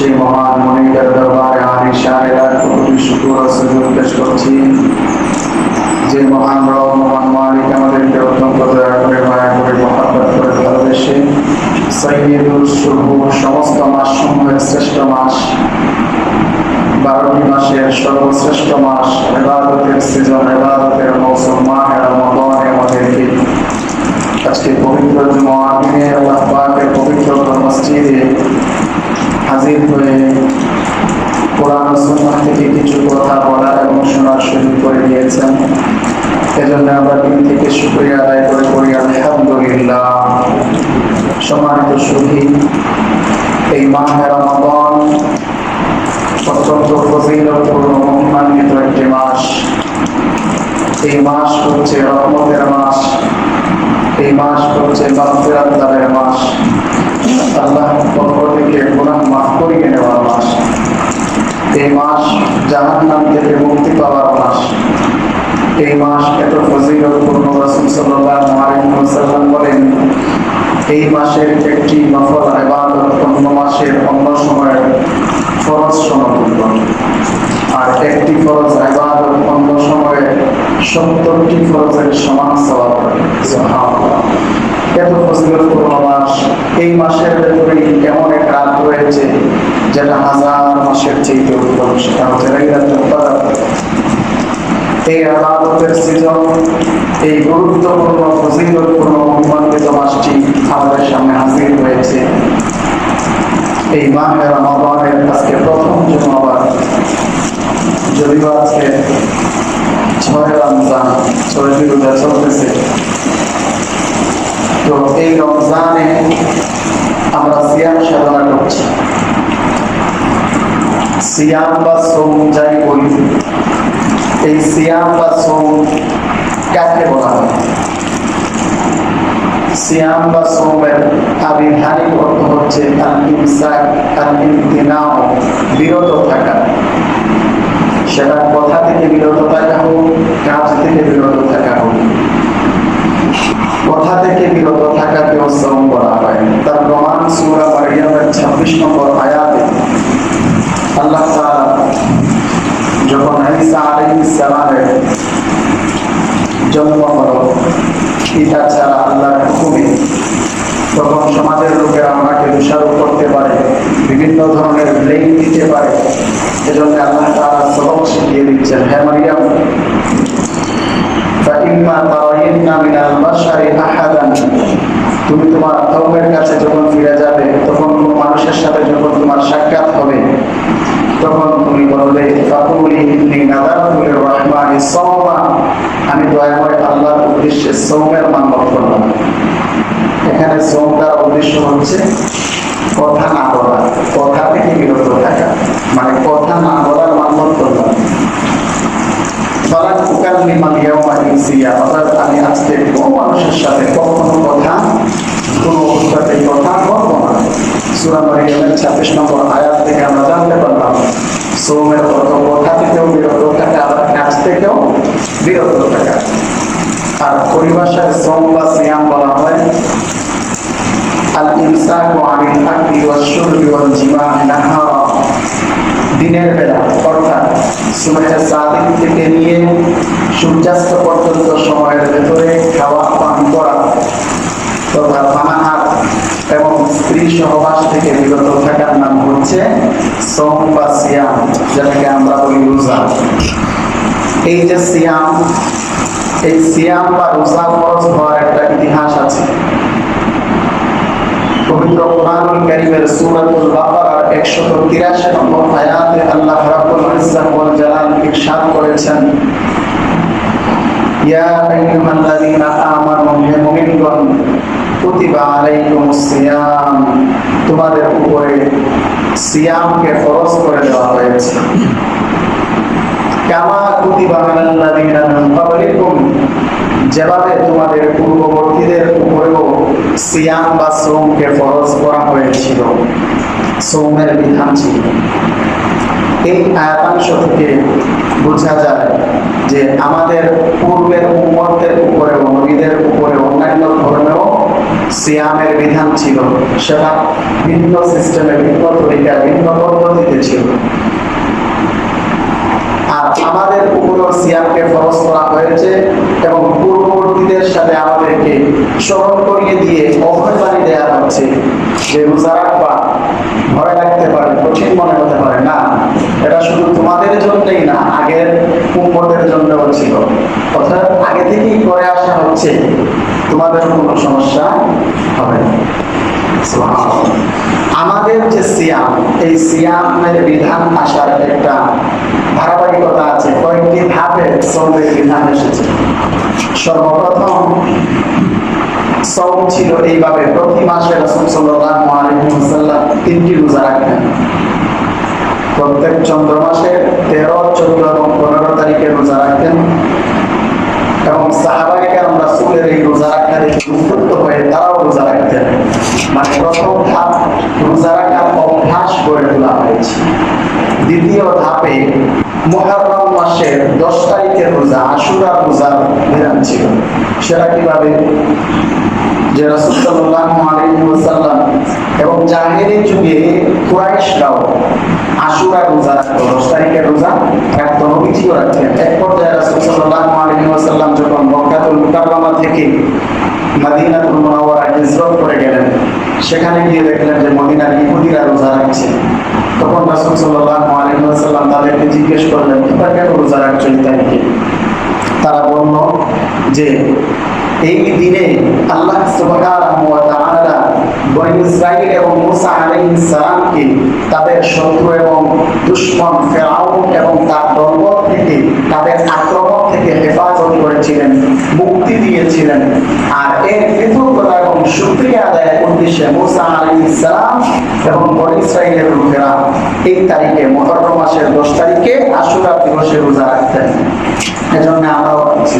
সেই মহান মনিকের দরবারে আনিশানে লাখ কোটি শুকর ও সুজুদ পেশ করছি, যে মহান রব মহান মালিক আমাদেরকে অত্যন্ত দয়া করে মায়া করে মহব্বত করে ভালোবেসে সাইয়্যিদুল শুহুর সমস্ত মাস সমূহের শ্রেষ্ঠ মাস 12টি মাসের সর্বশ্রেষ্ঠ মাস ইবাদতের সিজন ইবাদতের মৌসুম মাহে রমাদানে আমাদেরকে আজকে পবিত্র জুমার দিনে আল্লাহ পাকের পবিত্র মসজিদে হাজির হয়ে কোরআন ও সুন্নাহ থেকে কিছু কথা বলার এবং শোনার সুযোগ করে দিয়েছেন। এজন্য আমরা দিন থেকে শুকরিয়া আদায় করে করি আলহামদুলিল্লাহ। সম্মানিত সুধী, এই মাহে রমাদান অত্যন্ত ফজিলতপূর্ণ মহিমান্বিত একটি মাস। এই মাস হচ্ছে রহমতের মাস, এই মাস হচ্ছে মাগফিরাত লাভের মাস, আল্লাহর পক্ষ থেকে গুনাহ মাফ করিয়ে নেওয়ার মাস। এই মাস জাহান্নাম থেকে মুক্তি পাওয়ার মাস। এই মাস এত ফজিলতপূর্ণ, রাসূল সাল্লাল্লাহু আলাইহি ওয়াসাল্লাম বলেন, এই মাসের একটি নফল ইবাদত অন্য মাসের অন্য সময়ের ফরজ সমতুল্য, আর একটি ফরজ ইবাদত অন্য সময়ে 70টি ফরজের সমান সওয়াব পাবে। সুবহানাল্লাহ, এত ফজিলতপূর্ণ মাস। এই মাসের ভেতরে এমন এক রাত রয়েছে যেটা হাজার মাসের চেয়ে উত্তম, সেটা হচ্ছে লাইলাতুল কদর। এই ইবাদতের সিজন, এই গুরুত্বপূর্ণ ফজিলতপূর্ণ মহিমান্বিত মাসটি আমাদের সামনে হাজির হয়েছে। এই মাহে রমাদানের আজকে প্রথম জুমাবার, যদিও আজকে 6 রমজান, 6 রোজা চলতেছে। তো এই রমজানে আমরা সিয়াম সাধনা করছি। সিয়াম বা সওম যাই বলি, এই সিয়াম বা সওম কাকে বলা হয়? সিয়াম বা সওমের আবিধানিক অর্থ হচ্ছে আল-ইমসাক, আল-ইমতিনাউ, বিরত থাকা। সেটা কথা থেকে বিরত থাকা হোক, কাজ থেকে বিরত থাকা হোক। কথা থেকে বিরত থাকাকেও সওম বলা হয়। তার প্রমাণ সূরা মারইয়ামের 26 নম্বর আয়াতে আল্লাহ তাআলা যখন ঈসা আলাইহিস সালামের জন্ম হলো পিতা ছাড়া আল্লাহর হুকুমে, তখন সমাজের লোকেরা ওনাকে দোষারোপ করতে পারে, বিভিন্ন ধরনের ব্লেম দিতে পারে। এজন্য আল্লাহ তাআলা সবক শিখিয়ে দিচ্ছেন, হে মারইয়াম, ফাইম্মা তারাইন্না মিনাল বাশারি আহাদান, তুমি তোমার কওমের কাছে যখন ফিরে যাবে, তখন মানুষের সাথে যখন তোমার সাক্ষাৎ হবে, তখন তুমি বলবে ফাকুলি ইন্নী নাযারতু লির-রাহমানি সাওমা, আমি দয়াময় আল্লাহর উদ্দেশ্যে সওমের মানত করলাম। এখানে সওমটার উদ্দেশ্য হচ্ছে কথা না বলা, কথা থেকে বিরত থাকা, মানে কথা না বলার মানত করলাম। ফালান উকাল্লিমাল ইয়াওমা ইনসিয়া, অর্থাৎ আমি আজকে কোনো মানুষের সাথে কখনো কথা, কোনো অবস্থাতে কথা বলবো না। সূরা মারইয়ামের 26 নম্বর আয়াত থেকে আমরা জানতে পারলাম সওমের অর্থ কথা থেকেও বিরত থাকা, আবার কাজ থেকেও বিরত থাকা। আর পরিভাষায় সওম বা সিয়াম বলা হয় আল-ইমসাকু আনিল আকলি ওয়াশ-শুরবি ওয়াল-জিমা'i নাহারা, দিনের বেলা অর্থাৎ সুবহে সাদিক থেকে নিয়ে সূর্যাস্ত পর্যন্ত সময়ের ভেতরে খাওয়া পান করা তথা পানাহার এবং স্ত্রী সহবাস থেকে বিরত থাকার নাম হচ্ছে সওম বা সিয়াম, যেটাকে আমরা বলি রোজা। এই যে সিয়াম, এই সিয়াম বা রোজা ফরজ হওয়ার একটা ইতিহাস আছে। পবিত্র কোরআনুল কারীমের সূরাতুল বাকারার 183 নম্বর আয়াতে আল্লাহ রাব্বুল ইজ্জাত ওয়াল জালাল ইরশাদ করেছেন, ইয়া আইয়ুহাল্লাযীনা আমানু, হে মুমিনগণ, কুতিবা আলাইকুমুস সিয়াম, তোমাদের উপরে সিয়ামকে ফরজ করে দেওয়া হয়েছে। কামা কুতিবা আলাল্লাযীনা মিন ক্বাবলিকুম, যেভাবে তোমাদের পূর্ববর্তীদের উপরেও সিয়াম বা সওমকে ফরজ করা হয়েছিল, সওমের বিধান ছিল। এই আয়াতাংশ থেকে বোঝা যায় যে আমাদের পূর্বের উম্মতের উপরে, নবীদের উপরে অন্যান্য ধর্মেও সিয়ামের বিধান ছিল, সেটা ভিন্ন সিস্টেমে, ভিন্ন তরিকা, ভিন্ন পদ্ধতিতে ছিল। আর আমাদের উপরেও সিয়ামকে ফরজ করা হয়েছে এবং পূর্ববর্তীদের সাথে আমাদেরকে স্মরণ করিয়ে দিয়ে অভয়বাণী দেওয়া হচ্ছে যে রোজা রাখবা, ভয় লাগতে পারে, কঠিন মনে হতে পারে, না, এটা শুধু তোমাদের জন্যই না, আগের উম্মতের জন্যও ছিল। অর্থাৎ আগে থেকেই করে আসা হচ্ছে, তোমাদের কোনো সমস্যা হবে না। আমাদের যে সিয়াম, এই সিয়ামের বিধান আসার একটা ধারাবাহিকতা আছে, কয়েকটি ধাপে সওমের বিধান এসেছে। সর্বপ্রথম সওম ছিল এইভাবে, প্রতি মাসে রাসূল সাল্লাল্লাহু আলাইহি ওয়াসাল্লাম 3টি রোজা রাখতেন। প্রত্যেক চন্দ্র মাসে 13, 14 এবং 15 তারিখে রোজা রাখতেন এবং সাহাবায়ে কেরাম রাসূলের এই রোজা রাখা দেখে উদ্বুদ্ধ হয়ে তারাও রোজা রাখতেন। মানে প্রথম ধাপ রোজা রাখার অভ্যাস গড়ে তোলা হয়েছে। দ্বিতীয় ধাপে মুহররম মাসের 10 তারিখের রোজা, আশুরা রোজার বিধান ছিল। সেটা কিভাবে, যে রাসূল সাল্লাল্লাহু আলাইহি ওয়াসাল্লাম এবং জাহেলি যুগে কুরাইশরাও আশুরা রোজা রাখতো, 10 তারিখের রোজা রাখতো, নবীজিও রাখতেন। এক পর্যায়ে রাসূল সাল্লাল্লাহু আলাইহি ওয়াসাল্লাম যখন মক্কাতুল মুকাররমা থেকে মদিনাতুল মুনাওয়ারা হিজরত করে গেলেন, সেখানে গিয়ে দেখলেন যে মদিনার ইহুদিরা রোজা রাখছে। তখন রাসূল সাল্লাল্লাহু আলাইহি ওয়াসাল্লাম তাদেরকে জিজ্ঞেস করলেন, তোমরা কেন রোজা রাখছো এই তারিখে? তারা বলল যে এই দিনে আল্লাহ সুবহানাহু ওয়া তাআলা বনী ইসরাঈল এবং মুসা আলাইহিস সালামকে তাদের শত্রু এবং দুশমন ফিরআউন এবং তার দলবল থেকে, তাদের আক্রমণ থেকে হেফাজত করেছিলেন, মুক্তি দিয়েছিলেন। আর এর কৃতজ্ঞতা এবং শুকরিয়া আদায়ের উদ্দেশ্যে মুসা আলাইহিস সালাম এবং বনী ইসরাঈলের লোকেরা এই তারিখে, মুহররম মাসের 10 তারিখে আশুরা দিবসে রোজা রাখতেন। এজন্য আমরাও রাখছি।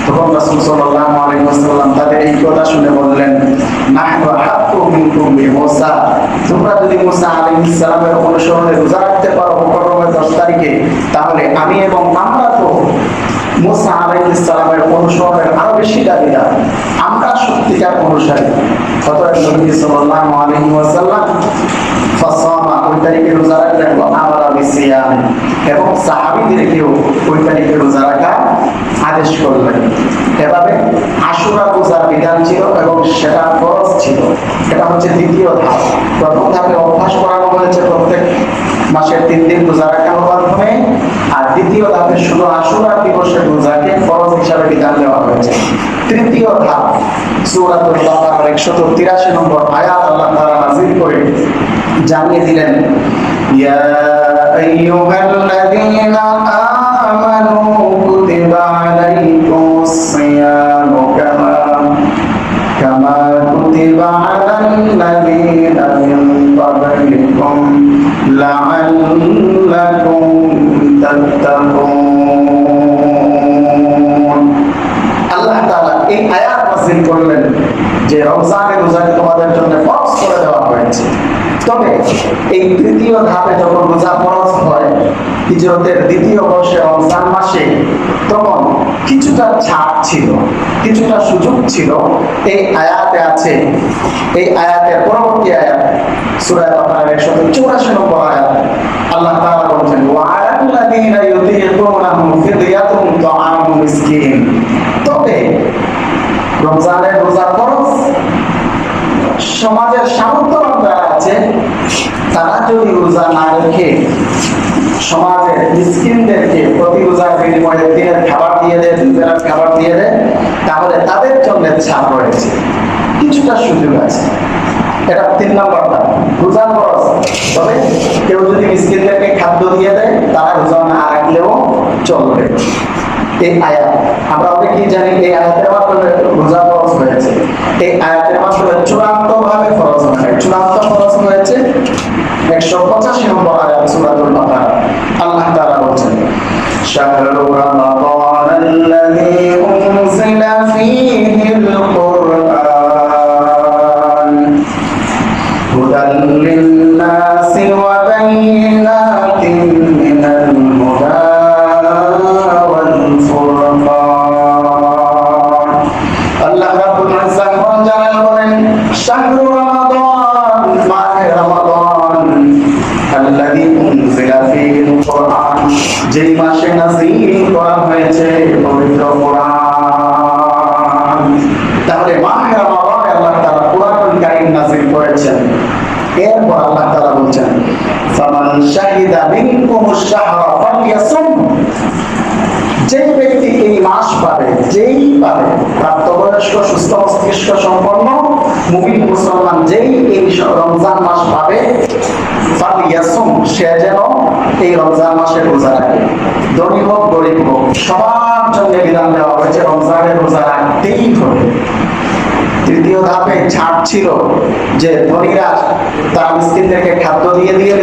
তো তখন রাসূল সাল্লাল্লাহু আলাইহি ওয়াসাল্লাম তাদের এই কথা শুনে বললেন, নাহনু আহাক্কু মিনকুম বিমূসা, তোমরা যদি মুসা আলাইহিস সালামের অনুসরণে রোজা রাখতে পারো মুহররমের 10 তারিখে, তাহলে আমি এবং আমরা তো মুসা আলাইহিস সালামের অনুসরণের আরো বেশি দাবিদার, আমরা সত্যিকার অনুসারী। অতএব নবী সাল্লাল্লাহু আলাইহি ওয়াসাল্লাম ফাসামা, ওই তারিখে রোজা রাখলেন, আমরা বিসিয়াম, এবং সাহাবীদেরকেও ওই তারিখে রোজা রাখার আদেশ করলেন। এভাবে আশুরা রোজার বিধান ছিল এবং সেটা ফরজ ছিল। এটা হচ্ছে দ্বিতীয় ধাপ। প্রথম ধাপে অভ্যাস করানো হয়েছে প্রত্যেক মাসের 3 দিন রোজা রাখার মাধ্যমে, আর দ্বিতীয় ধাপে শুধু আশুরা দিবসের রোজাকে ফরজ হিসাবে বিধান দেওয়া হয়েছে। তৃতীয় ধাপ সূরাতুল বাকারার 183 নম্বর আয়াত আল্লাহ তাআলা নাযিল করে জানিয়ে দিলেন, ইয়া আইয়ুহাল্লাযীনা আমানু কুতিবা আলাইকুমুস সিয়ামু কামা কুতিবা আলাল্লাযীনা মিন ক্বাবলিকুম লাআল্লাকুম তাত্তাকুন। আল্লাহ তাআলা এই আয়াত নাযিল করলেন যে রমজানের রোজাকে তোমাদের জন্য ফরজ করে দেওয়া হয়েছে। তবে এই তৃতীয় ধাপে যখন রোজা ফরজ হয় হিজরতের দ্বিতীয় বর্ষে রমজান মাসে, তখন কিছুটা ছাড় ছিল, কিছুটা সুযোগ ছিল। এই আয়াতে আছে, এই আয়াতের পরবর্তী আয়াত সূরা বাকারার 184 নম্বর আয়াত আল্লাহ তাআলা বলেন, ওয়া আলাল্লাযীনা ইউতিকুনাহু ফিদয়াতুন তাআমু মিসকিন। তবে রমজানের রোজা ফরজ, সমাজের সামর্থ্যবান যারা আছে তারা যদি রোজা না রেখে সমাজের মিসকিনদেরকে প্রতি রোজার বিনিময়ে দিনের খাবার দিয়ে দেয়, দুবেলার খাবার দিয়ে দেয়, তাহলে তাদের জন্য ছাড় রয়েছে, কিছুটা সুযোগ আছে। এটা 3 নম্বর ধাপ, রোজা ফরজ। তবে কেউ যদি মিসকিনদেরকে খাদ্য দিয়ে দেয়, তারা রোজা না রাখলেও চলবে। এই আয়াত আমরা অনেকেই জানি, এই আয়াতের মাধ্যমে রোজা ফরজ হয়েছে। এই আয়াতের মাধ্যমে চূড়ান্ত ভাবে ফরজ হয়েছে, চূড়ান্ত ফরজ হয়েছে 185 নম্বর আয়াত সূরাতুল বাকারা। আল্লাহ তাআলা বলেন, শাহরু রমাদানাল্লাযী উনজিলা ফীহিল কুরআন হুদাল লিন-নাসি ওয়া বায়িনাতিন মিনাল হুদা ওয়াল ফুরকান। আল্লাহ রাব্বুল ইজ্জাত বলেন, শাহরু রমাদান, মাহে রমাদান, আল্লাযী উনজিলা ফীহিল কুরআন, যেই মাসে নাযিল করা হয়েছে পবিত্র কুরআন। তাহলে মাহে রমাদানে আল্লাহ তাআলা কুরআনুল কারীম নাযিল করেছেন। এরপর আল্লাহ তাআলা বলেন, ফামান শাহিদা মিনকুমুশ শাহরা ফালইয়াসুম, যেই ব্যক্তি এই মাস পাবে, যেই পাবে, প্রাপ্তবয়স্ক সুস্থ মস্তিষ্ক সম্পন্ন মুমিন মুসলমান যেই এই রমজান মাস পাবে, ফালইয়াসুম, সে যেন এই রমজান মাসে রোজা রাখে। ধনী হোক গরিব হোক, সবার জন্য বিধান দেওয়া হয়েছে রমজানের রোজা রাখতেই হবে। তৃতীয় ধাপে ছাড় ছিল যে ধনীরা তার মিসকিনদেরকে খাদ্য দিয়ে দিয়ে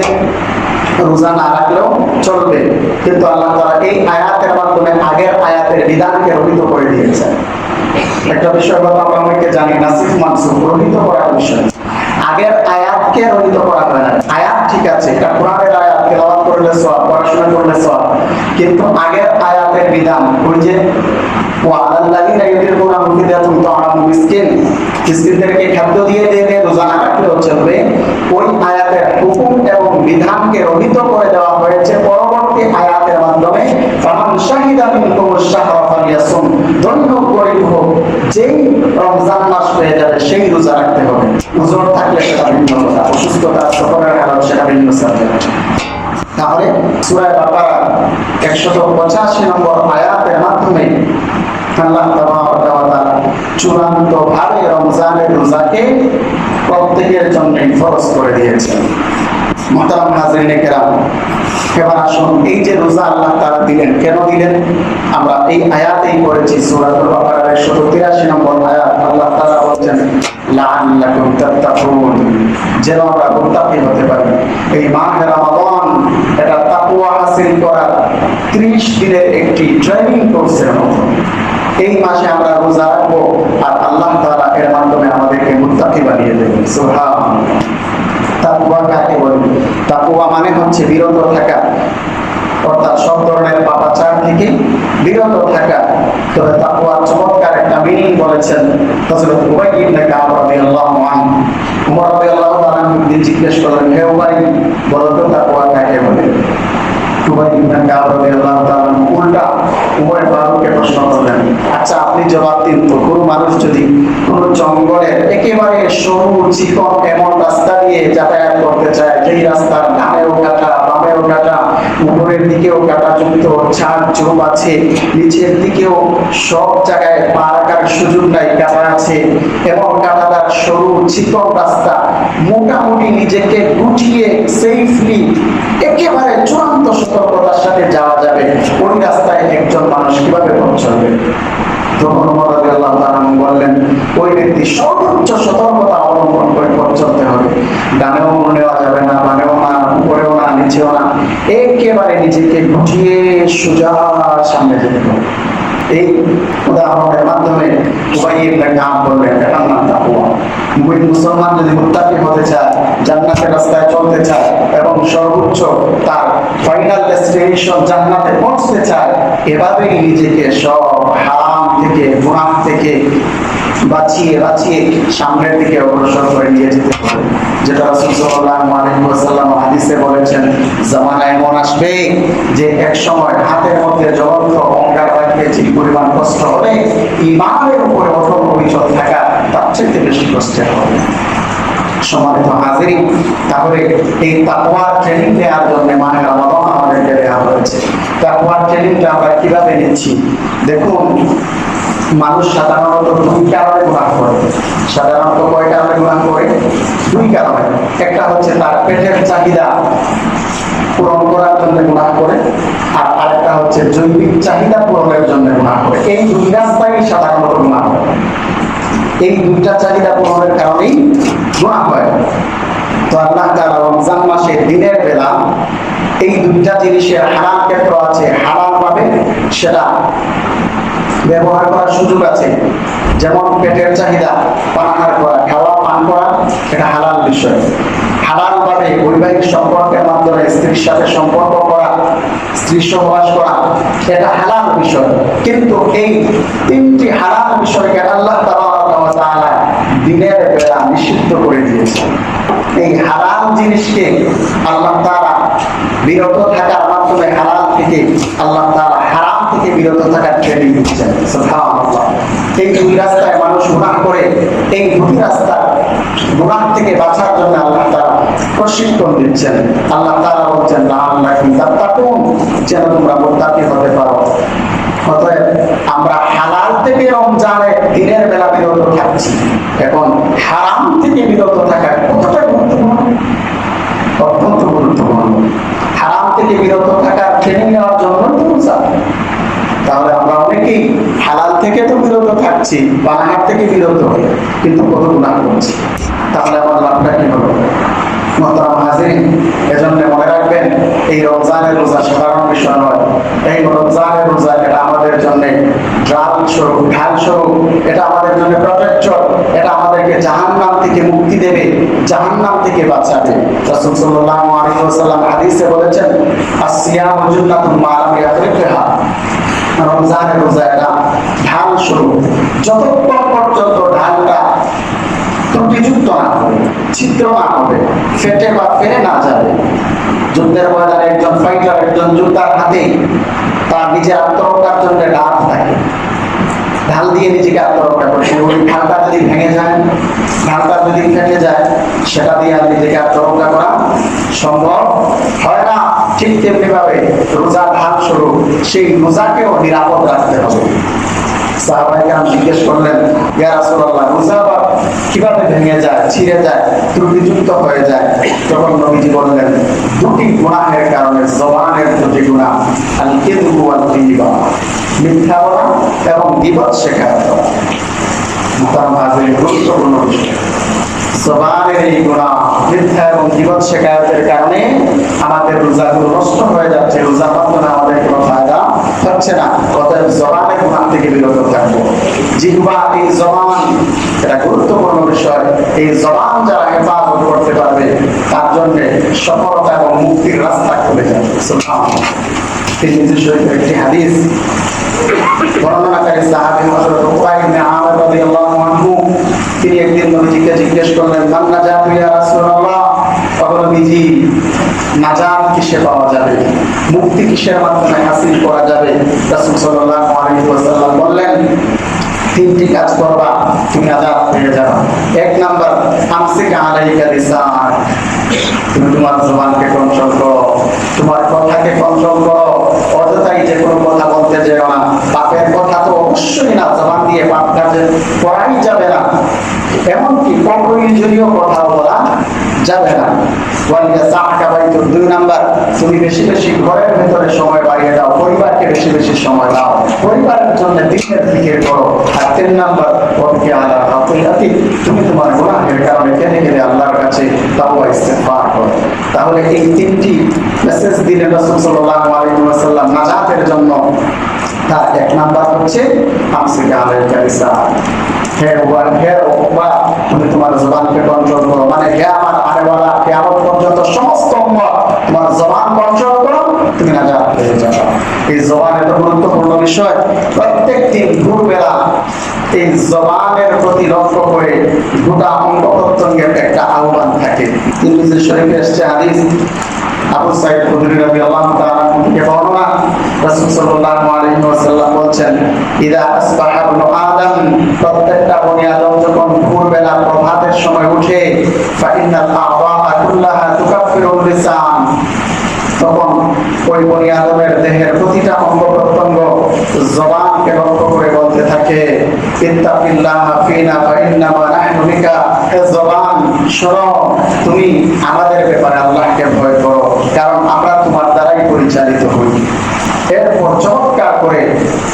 রোজা না রাখলেও চলবে, কিন্তু আল্লাহ তাআলা এই আয়াতের মাধ্যমে আগের আয়াতের বিধানকে রহিত করে দিয়েছেন। একটা বিষয় কথা আমরা অনেকে জানি, নাসিখ মানসুখ, রহিত করার বিষয়। আগের আয়াতকে রহিত করা হয় না। আয়াত ঠিক আছে, এটা কোরআনের আয়াত, তেলাওয়াত করলে সওয়াব, পড়াশোনা করলে সওয়াব, কিন্তু আগের আয়াতের বিধান ওই যে ওয়া আলাল্লাযীনা ইউতিকুনাহু ফিদয়াতুন তাআমু মিসকিন, মিসকিনদেরকে খাদ্য দিয়ে দিয়ে রোজা না রাখলেও চলবে, ওই আয়াতের হুকুম এবং বিধানকে রহিত করে দেওয়া হয়েছে পরবর্তী আয়াতের মাধ্যমে। ফামান শাহিদা মিনকুমুশ শাহরা ফালইয়াসুম, ধনী হোক গরিব হোক, যেই রমজান মাস পেয়ে যাবে সেই রোজা রাখতে হবে। উযর থাকলে সেটা ভিন্ন কথা, অসুস্থতা, সফরের হালত সেটা ভিন্ন সাবজেক্ট। তাহলে সূরা বাকারা 185 নম্বর আয়াতের মাধ্যমে আল্লাহ তাআলা চূড়ান্তভাবে রমজানের রোজাকে প্রত্যেকের জন্য ফরজ করে দিয়েছেন। মুহতারাম হাজিরিনে কেরাম, এবার আসুন এই যে রোজা আল্লাহ তাআলা দিলেন, কেন দিলেন? আমরা এই আয়াতেই পড়েছি, সূরাতুল বাকারার 183 নম্বর আয়াত। আল্লাহ তাআলা বলেন, লাআল্লাকুম তাত্তাকুন, যেন আমরা মুত্তাকি হতে পারি। এই মাহে রমাদান এটা তাকওয়া হাসিল করার 30 দিনের একটি ট্রেনিং কোর্সের মতো। এই মাসে আমরা রোজা রাখবো আর আল্লাহ তাআলা এর মাধ্যমে আমাদেরকে মুত্তাকি বানিয়ে দেবেন। সুবহানাল্লাহ। তাকওয়া কাকে বলে? তাকওয়া মানে হচ্ছে বিরত থাকা, অর্থাৎ সব ধরনের পাপাচার থেকে বিরত থাকা। তবে তাকওয়ার চমৎকার একটা মিনিং বলেছেন হযরত উবাই ইবনে কাব রাদিয়াল্লাহু আনহু। উমর রাদিয়াল্লাহু তাআলা একদিন জিজ্ঞেস করলেন, হে উবাই, বলো তো তাকওয়া কাকে বলে? উবাই ইবনে কাব রাদিয়াল্লাহু তাআলা উল্টা উমর ফারুককে প্রশ্ন করলেন, আচ্ছা আপনি জবাব দিন তো, কোনো মানুষ যদি কোনো জঙ্গলের একেবারে সরু চিকন এমন রাস্তা দিয়ে যাতায়াত করতে চায়, যেই রাস্তার ডানেও কাটা বামেও কাটা, উপরের দিকেও কাটা যুক্ত ছাদ ঝোপ আছে, নিচের দিকেও সব জায়গায় পা রাখার সুযোগ নাই, কাটা আছে, এবং কাটাদার সরু চিকন রাস্তা, মোটামুটি নিজেকে গুটিয়ে সেফলি একেবারে চূড়ান্ত সতর্কতার সাথে যাওয়া যাবে, ওই রাস্তায় একজন মানুষ কিভাবে পথ চলবে? তখন ওমর রাদিয়াল্লাহু তাআলা বললেন, ওই ব্যক্তি সর্বোচ্চ সতর্কতা অবলম্বন করে পথ চলতে হবে। ডানেও নেওয়া যাবে না, বামেও না, উপরেও না, নিচেও না, একেবারে নিজেকে গুটিয়ে সোজা সামনে যেতে হবে। এই উদাহরণের মাধ্যমে উবাই ইবনে কাব বললেন, এটার নাম তাকওয়া। মুসলমান যদি মুত্তাকি হতে চায়, জান্নাতের রাস্তায় চলতে চায় এবং সর্বোচ্চ তার ফাইনাল ডেস্টিনেশন জান্নাতে পৌঁছতে চায়, এভাবেই নিজেকে সব হারাম থেকে গুনাহ থেকে বাঁচিয়ে বাঁচিয়ে সামনের দিকে অগ্রসর করে নিয়ে যেতে হবে। যেটা রাসূল সাল্লাল্লাহু আলাইহি ওয়াসাল্লাম হাদিসে বলেছেন, জামানা এমন আসবে যে এক সময় হাতের মধ্যে জ্বলন্ত অঙ্গার রাখলে যে পরিমাণ কষ্ট হবে, ঈমানের উপরে অটল অবিচল থাকা তার চেয়ে বেশি কষ্টের হবে। সম্মানিত হাজিরিন, তাহলে এই তাকওয়ার ট্রেনিং নেওয়ার জন্য মাহে রমাদান আমাদেরকে দেওয়া হয়েছে। তাকওয়ার ট্রেনিংটা আমরা কিভাবে নিচ্ছি? দেখুন, মানুষ সাধারণত দুই কারণে গুনাহ করে। সাধারণত কয় কারণে গুনাহ করে? দুই কারণে। একটা হচ্ছে তার পেটের চাহিদা পূরণ করার জন্য গুনাহ করে, আর আরেকটা হচ্ছে জৈবিক চাহিদা পূরণের জন্য গুনাহ করে। এই দুই রাস্তায় সাধারণত গুনাহ হয়। এই দুইটা চাহিদা পূরণের কারণেই গুনাহ হয়। তো আল্লাহ তাআলা রমজান মাসে দিনের বেলা এই দুইটা জিনিসের হারাম ক্ষেত্র আছে, হারাম ভাবে সেটা ব্যবহার করার সুযোগ আছে। যেমন পেটের চাহিদা পানাহার করা, খাওয়া পান করা, এটা হালাল বিষয়। হালাল ভাবে বৈবাহিক সম্পর্কের মাধ্যমে স্ত্রীর সাথে সম্পর্ক করা, স্ত্রী সহবাস করা, এটা হালাল বিষয়। কিন্তু এই তিনটি হালাল বিষয়কে আল্লাহ তাআলা দিনের বেলা নিষিদ্ধ করে দিয়েছেন। এই হালাল জিনিসকে আল্লাহ তাআলা বিরত থাকার মাধ্যমে হালাল থেকে আল্লাহ তাআলা হারাম থেকে বিরত থাকার ট্রেনিং দিচ্ছেন। সুবহানাল্লাহ। এই দুই রাস্তায় মানুষ গুনাহ করে, এই দুই রাস্তা গুনাহ থেকে বাঁচার জন্য আল্লাহ তাআলা প্রশিক্ষণ দিচ্ছেন। আল্লাহ তাআলা বলছেন, লাআল্লাকুম তাত্তাকুন, যেন তোমরা মুত্তাকি হতে পারো। অতএব আমরা হালাল থেকে রমজানের দিনের বেলা বিরত থাকছি। এখন হারাম থেকে বিরত থাকা কতটা গুরুত্বপূর্ণ? অত্যন্ত গুরুত্বপূর্ণ। হারাম থেকে বিরত থাকার ট্রেনিং নেওয়ার জন্য রোজা। তাহলে আমরা অনেকেই হালাল থেকে তো বিরত থাকছি, পানাহার থেকে বিরত হই, কিন্তু কত গুনাহ করছি। তাহলে আমার লাভটা কি হলো? মোহতারাম হাজিরিন, এজন্য মনে রাখবেন, এই রমজানের রোজা সাধারণ বিষয় নয়। এই রমজানের রোজা এটা আমাদের জন্য ঢাল স্বরূপ, এটা আমাদের জন্য প্রটেক্টর, এটা আমাদেরকে জাহান্নাম থেকে মুক্তি দেবে, জাহান্নাম থেকে বাঁচাবে। রাসূল সাল্লাল্লাহু আলাইহি ওয়াসাল্লাম হাদিসে বলেছেন, আসিয়ামু জান্নাতুন মা লাম ইয়াখরিকহা। রমজানের রোজা এটা ঢাল স্বরূপ, যতক্ষণ পর্যন্ত ঢালটা ত্রুটিযুক্ত না হবে, ছিদ্র না হবে, ফেটে বা ফেরে না যাবে। যুদ্ধের ময়দানে একজন ফাইটার, একজন যোদ্ধার হাতে তার নিজের আত্মরক্ষার জন্য ঢাল থাকে, ঢাল দিয়ে নিজেকে আত্মরক্ষা করে। ওই ঢালটা যদি ভেঙে যায়, ঢালটা যদি ফেটে যায়, সেটা দিয়ে আর নিজেকে আত্মরক্ষা করা সম্ভব হয় না। ঠিক তেমনি ভাবে রোজা ঢাল স্বরূপ, সেই রোজাকেও নিরাপদ রাখতে হবে। সাহাবায়ে কেরাম জিজ্ঞেস করলেন, ইয়া রাসূলুল্লাহ, রোজা কিভাবে ভেঙে যায়, ছিঁড়ে যায়, ত্রুটিযুক্ত হয়ে যায়? তখন নবীজি বললেন, দুটি গুনাহের কারণে, জবানের দুটি গুনাহ, আল কিযবু ওয়াল গীবা, মিথ্যা বলা এবং গীবত শেখানো। মুহতারাম হাজিরিন, গুরুত্বপূর্ণ বিষয়। জবানের এই গুনাহ, মিথ্যা এবং গীবত শেখানোর কারণে আমাদের রোজাগুলো নষ্ট হয়ে যাচ্ছে, রোজার মাধ্যমে আমাদের কোনো ফায়দা হচ্ছে না। অতএব জবানের গুনাহ থেকে বিরত থাকবো। জিহ্বা, এই জবান, এটা গুরুত্বপূর্ণ বিষয়। এই জবান যারা হেফাজত করতে পারবে তার জন্য সফলতা এবং মুক্তির রাস্তা খুলে যাবে। সুবহানাল্লাহ। তিরমিজি শরীফের একটি হাদিস, বর্ণনাকারী সাহাবী হযরত উবাই ইবনে আমির রাদিয়াল্লাহু আনহু, তিনি একদিন নবীজিকে জিজ্ঞেস করলেন, মান নাজাতু ইয়া রাসূলুল্লাহ, নবীজি নাজাত কিসে পাওয়া যাবে, মুক্তি কিসের মাধ্যমে হাসিল করা যাবে? রাসূল সাল্লাল্লাহু আলাইহি ওয়াসাল্লাম বললেন, তিনটি কাজ করবা, তুমি নাজাত পেয়ে যাবে। এক নাম্বার, আমসিকা আলাইকা লিসান, তুমি তোমার জবানকে কন্ট্রোল করো, তোমার কথাকে কন্ট্রোল করো। অযথাই যে কোনো কথা বলতে যেও না। পাপের কথা তো অবশ্যই না, জবান দিয়ে পাপ কাজে করাই যাবে না, এমনকি অপ্রয়োজনীয় কথা বলা যাবে না। দুই নাম্বার, তুমি বেশি বেশি ঘরের ভেতরে সময় বাড়িয়ে দাও, পরিবারকে বেশি বেশি সময় দাও, পরিবারের জন্য দিনের দিকে করো। আর তিন নাম্বার, তুমি তোমার গুনাহের কারণে কেঁদে কেঁদে আল্লাহর কাছে তাওবা ইস্তেগফার করো। তাহলে এই তিনটি মেসেজ দিলেন রাসূল সাল্লাল্লাহু আলাইহি ওয়াসাল্লাম নাজাতের জন্য। তার এক নাম্বার হচ্ছে আমসিকা আলাইকা লিসান, হে ওয়া তুমি তোমার জবানকে কন্ট্রোল করো, মানে হে আমার আরেওয়ালা, কিয়ামত পর্যন্ত সমস্ত উম্মত তোমার জবান কন্ট্রোল করো, তুমি নাজাত পেয়ে যাবে। এই জবান এত গুরুত্বপূর্ণ বিষয়। প্রত্যেক দিন ভোরবেলা এই জবানের প্রতি লক্ষ্য করে গোটা অঙ্গ প্রত্যঙ্গের একটা আহ্বান থাকে। তিরমিজি শরীফে এসেছে হাদিস, আবু সাঈদ খুদরি রাদিয়াল্লাহু তাআলা থেকে বর্ণনা, রাসূল সাল্লাল্লাহু আলাইহি ওয়াসাল্লাম বলেন, ইদা আসবাহা ইবনু আদম, প্রত্যেকটা বনি আদম যখন ভোরবেলা প্রভাতের সময় উঠে, ফাইন্নাল আ'দা কুল্লাহা তুকাফফিরুল লিসান, তখন ওই বনি আদমের দেহের প্রতিটা অঙ্গ প্রত্যঙ্গ জবানকে লক্ষ্য করে বলতে থাকে, ইত্তাকিল্লাহা ফিনা ফাইন্নামা নাহনু বিকা, হে জবান শোনো, তুমি আমাদের ব্যাপারে আল্লাহকে ভয় করো, কারণ আমরা তোমার দ্বারাই পরিচালিত হই। এরপর চমৎকার করে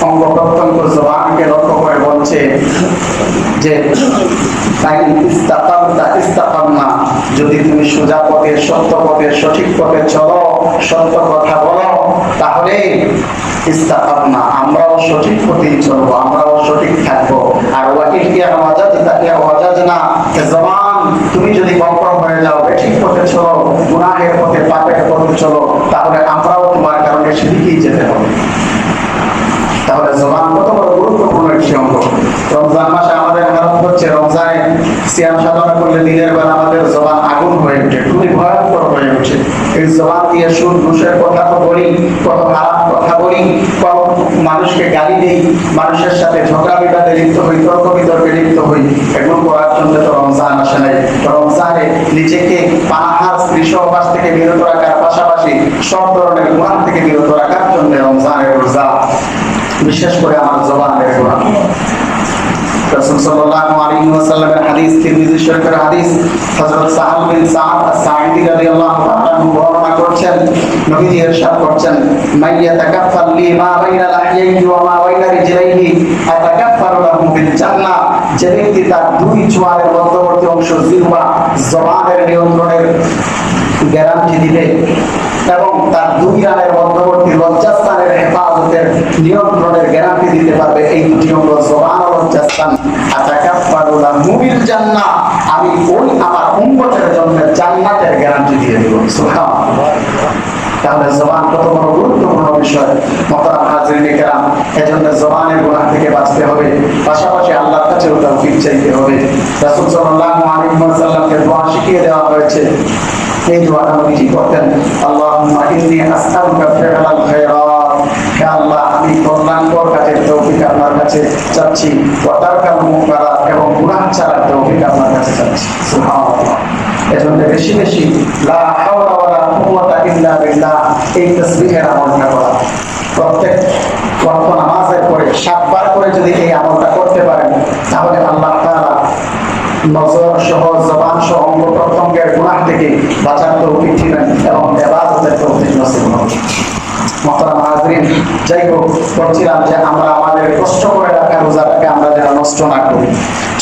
অঙ্গ প্রত্যঙ্গ জবানকে লক্ষ্য করে বলছে যে যদি তুমি সোজা পথে, সত্য পথে, সঠিক পথে চলো, সত্য কথা বলো, তাহলে ইস্তাকামনা, আমরাও সঠিক পথেই চলবো, আমরাও সঠিক থাকবো। আর জবান, তুমি যদি বক্র হয়ে যাও, ঠিক পথে চলো, গুনাহের পথে, পাপের পথে চলো, তাহলে আমরাও তোমার কারণে সেদিকেই যেতে হবে। তাহলে জবান কত বড় গুরুত্বপূর্ণ একটি অঙ্গ। রমজান মাসে আমাদের হালত হচ্ছে, রমজানে সিয়াম সাধনা করলে দিনের বেলা আমাদের জবান আগুন হয়ে ওঠে, খুবই ভয়ঙ্কর হয়ে ওঠে। এই জবান দিয়ে সুদ ঘুষের কথা তো বলি, কত হারাম কথা বলি, কত মানুষকে গালি দেই, মানুষের সাথে ঝগড়া বিবাদে লিপ্ত হই, তর্ক বিতর্কে লিপ্ত হই। এগুলো করার জন্য তো রমজান আসে নাই। রমজানে নিজেকে পানাহার, স্ত্রী সহবাস থেকে বিরত রাখার পাশাপাশি সব ধরনের গুনাহ থেকে বিরত রাখার জন্য রমজানের রোজা, বিশেষ করে আমার জবানের গুনাহ। রাসূল সাল্লাল্লাহু আলাইহি ওয়াসাল্লামের হাদিস, তিরমিজি শরীফের হাদিস, হযরত সাহাল বিন সাদ আস-সাঈদী রাদিয়াল্লাহু তাআলা বর্ণনা করছেন, নবীজি ইরশাদ করছেন, মাইয়াতাকাফফাল লি মা বাইনা লাহইহি ওয়া মা বাইনা রিজলাইহি আতাকাফফারু লাহু বিল জান্নাহ, যে ব্যক্তি তার দুই চোয়ালের মধ্যবর্তী অংশ জিহ্বা, জবানের নিয়ন্ত্রণের গ্যারান্টি দিবে এবং তার দুই রানের মধ্যবর্তী লজ্জাস্থানের হেফাজতের নিয়ন্ত্রণের গ্যারান্টি দিতে পারবে, এই দুটি অঙ্গ জবান ও লজ্জাস্থান, আতাকাফফারু লাহু বিল জান্নাহ, আমি ওই আমার উম্মতের জন্য জান্নাতের গ্যারান্টি দিয়ে দেব। সুবহানাল্লাহ। তাহলে জবান কত বড় গুরুত্বপূর্ণ বিষয়। মুহতারাম হাজিরিন কিরাম, এজন্য জবানের গুনাহ থেকে বাঁচতে হবে, পাশাপাশি আল্লাহর কাছে তৌফিক চাইতে হবে। রাসূল সাল্লাল্লাহু আলাইহি ওয়াসাল্লামকে দোয়া শিখিয়ে দেওয়া হয়েছে। এই দোয়াটা নবীজি করতেন, আল্লাহুম্মা ইন্নী আসআলুকা ফি'লাল খায়রাত, হে আল্লাহ, আমি কল্যাণকর কাজের তৌফিক আপনার কাছে চাচ্ছি, ওয়া তারকাল মুনকারাত, এবং গুনাহ ছাড়ার তৌফিক আপনার কাছে চাচ্ছি। সুবহানাল্লাহ। এজন্য বেশি বেশি লা হাওলা ওয়ালা কুওয়াতা ইল্লা বিল্লাহ এই তাসবিহের আমলটা করা। প্রত্যেক ওয়াক্ত নামাজের পরে 7 বার করে যদি এই আমলটা করতে পারেন, তাহলে আল্লাহ তাআলা নজর সহ, জবান সহ অঙ্গ প্রত্যঙ্গের গুনাহ থেকে বাঁচার তৌফিক দিবেন এবং ইবাদতের তৌফিক নসিব হবে। মুহতারাম হাজিরিন, যাই হোক, বলছিলাম যে আমরা আমাদের কষ্ট করে রাখা রোজাটাকে আমরা যেন নষ্ট না করি।